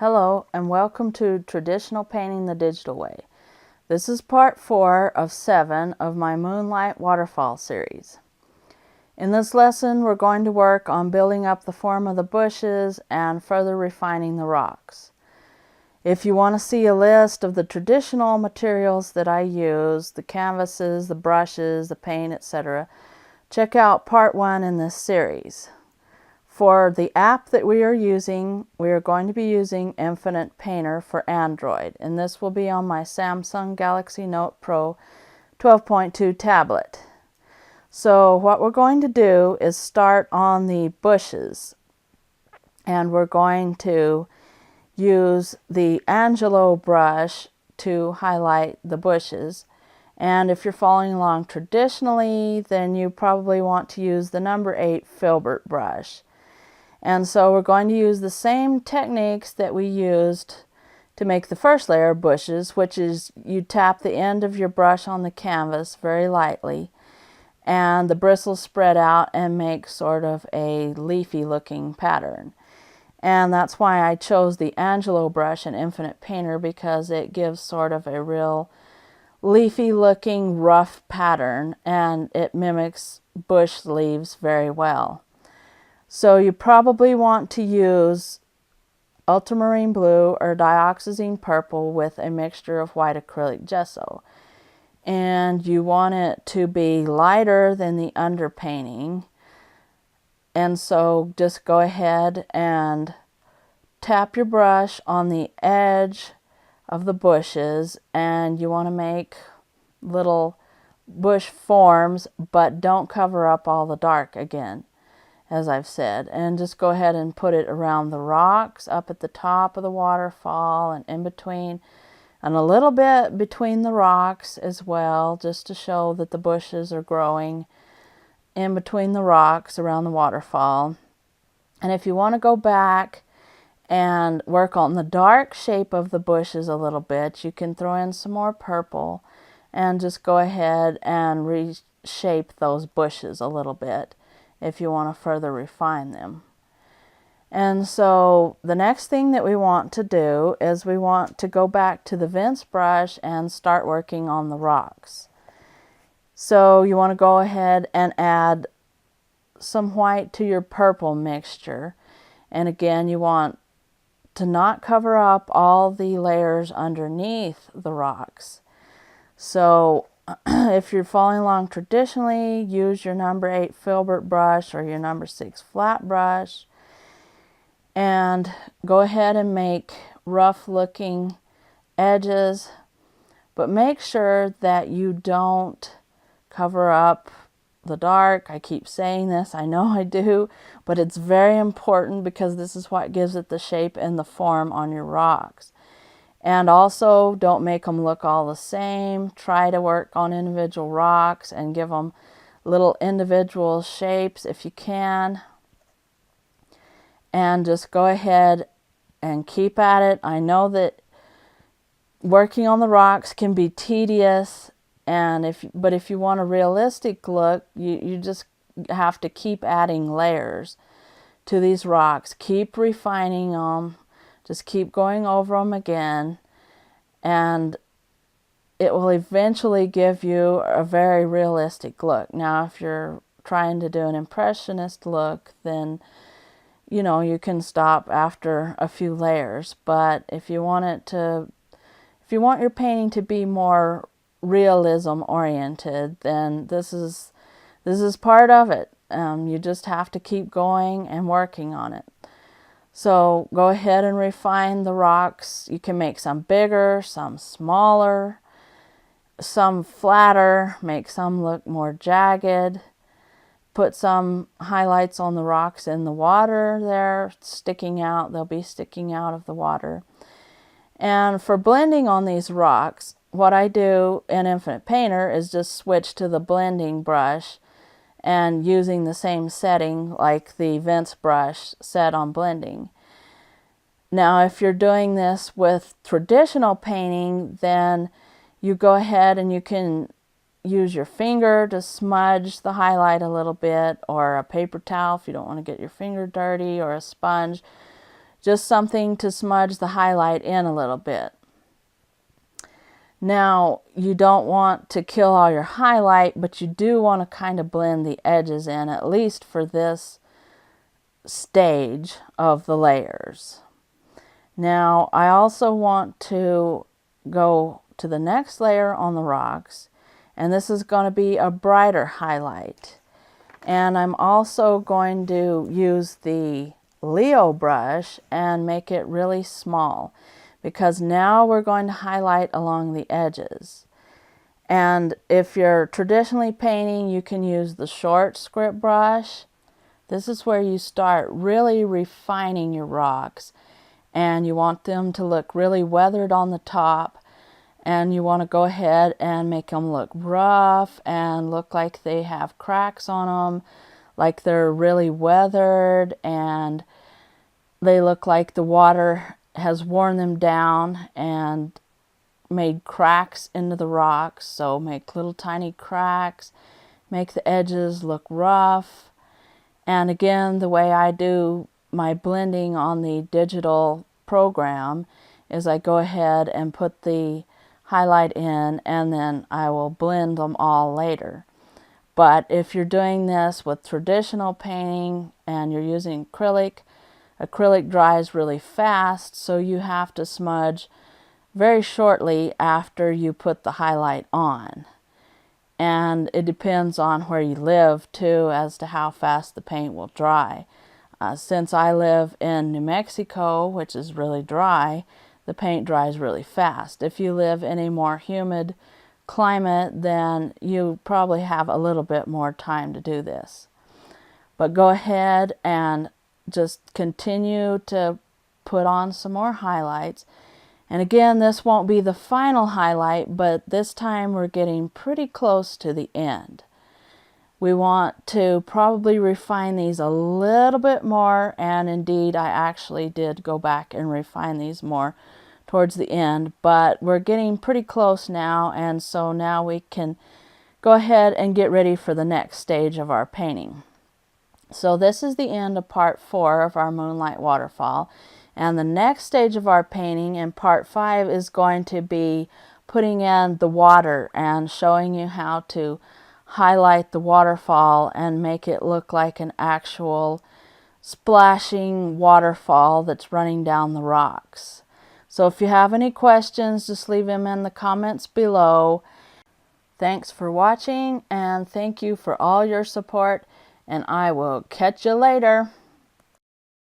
Hello and welcome to Traditional Painting the Digital Way. This is part 4 of 7 of my Moonlight Waterfall series. In this lesson we're going to work on building up the form of the bushes and further refining the rocks. If you want to see a list of the traditional materials that I use, the canvases, the brushes, the paint, etc., check out part 1 in this series. For the app that we are using, we are going to be using Infinite Painter for Android, and this will be on my Samsung Galaxy Note Pro 12.2 tablet. So what we're going to do is start on the bushes, and we're going to use the Angelo brush to highlight the bushes. And if you're following along traditionally, then you probably want to use the number 8 filbert brush. And so we're going to use the same techniques that we used to make the first layer of bushes, which is you tap the end of your brush on the canvas very lightly, and the bristles spread out and make sort of a leafy looking pattern. And that's why I chose the Angelo brush in Infinite Painter, because it gives sort of a real leafy looking rough pattern, and it mimics bush leaves very well. So you probably want to use ultramarine blue or dioxazine purple with a mixture of white acrylic gesso. And you want it to be lighter than the underpainting. And so just go ahead and tap your brush on the edge of the bushes, and you want to make little bush forms, but don't cover up all the dark again, as I've said, and just go ahead and put it around the rocks, up at the top of the waterfall, and in between, and a little bit between the rocks as well, just to show that the bushes are growing in between the rocks around the waterfall. And if you want to go back and work on the dark shape of the bushes a little bit, you can throw in some more purple and just go ahead and reshape those bushes a little bit if you want to further refine them. And so the next thing that we want to do is we want to go back to the Vince brush and start working on the rocks. So you want to go ahead and add some white to your purple mixture. And again, you want to not cover up all the layers underneath the rocks. So if you're following along traditionally, use your number 8 filbert brush or your number 6 flat brush, and go ahead and make rough looking edges, but make sure that you don't cover up the dark. I keep saying this, I know I do, but it's very important because this is what gives it the shape and the form on your rocks. And also, don't make them look all the same. Try to work on individual rocks and give them little individual shapes if you can. And just go ahead and keep at it. I know that working on the rocks can be tedious, but if you want a realistic look, you just have to keep adding layers to these rocks. Keep refining them. Just keep going over them again, and it will eventually give you a very realistic look. Now, if you're trying to do an impressionist look, then you can stop after a few layers. But if you want your painting to be more realism oriented, then this is part of it. You just have to keep going and working on it. So go ahead and refine the rocks. You can make some bigger, some smaller, some flatter, make some look more jagged. Put some highlights on the rocks in the water there, sticking out. They'll be sticking out of the water. And for blending on these rocks, what I do in Infinite Painter is just switch to the blending brush and using the same setting like the Vince brush set on blending. Now, if you're doing this with traditional painting, then you go ahead and you can use your finger to smudge the highlight a little bit, or a paper towel if you don't want to get your finger dirty, or a sponge. Just something to smudge the highlight in a little bit. Now, you don't want to kill all your highlight, but you do want to kind of blend the edges in, at least for this stage of the layers. Now, I also want to go to the next layer on the rocks, and this is going to be a brighter highlight. And I'm also going to use the Leo brush and make it really small, because now we're going to highlight along the edges. And if you're traditionally painting, you can use the short script brush. This is where you start really refining your rocks, and you want them to look really weathered on the top, and you want to go ahead and make them look rough and look like they have cracks on them, like they're really weathered, and they look like the water has worn them down and made cracks into the rocks. So make little tiny cracks, make the edges look rough. And again, the way I do my blending on the digital program is I go ahead and put the highlight in, and then I will blend them all later. But if you're doing this with traditional painting and you're using acrylic, acrylic dries really fast, so you have to smudge very shortly after you put the highlight on. And it depends on where you live too as to how fast the paint will dry. Since I live in New Mexico, which is really dry, the paint dries really fast. If you live in a more humid climate, then you probably have a little bit more time to do this. But go ahead and just continue to put on some more highlights. And again, this won't be the final highlight, but this time we're getting pretty close to the end. We want to probably refine these a little bit more, and indeed I actually did go back and refine these more towards the end, but we're getting pretty close now, and so now we can go ahead and get ready for the next stage of our painting. So this is the end of part 4 of our Moonlight waterfall, and the next stage of our painting in part 5 is going to be putting in the water and showing you how to highlight the waterfall and make it look like an actual splashing waterfall that's running down the rocks. So if you have any questions, just leave them in the comments below. Thanks for watching, and thank you for all your support, and I will catch you later.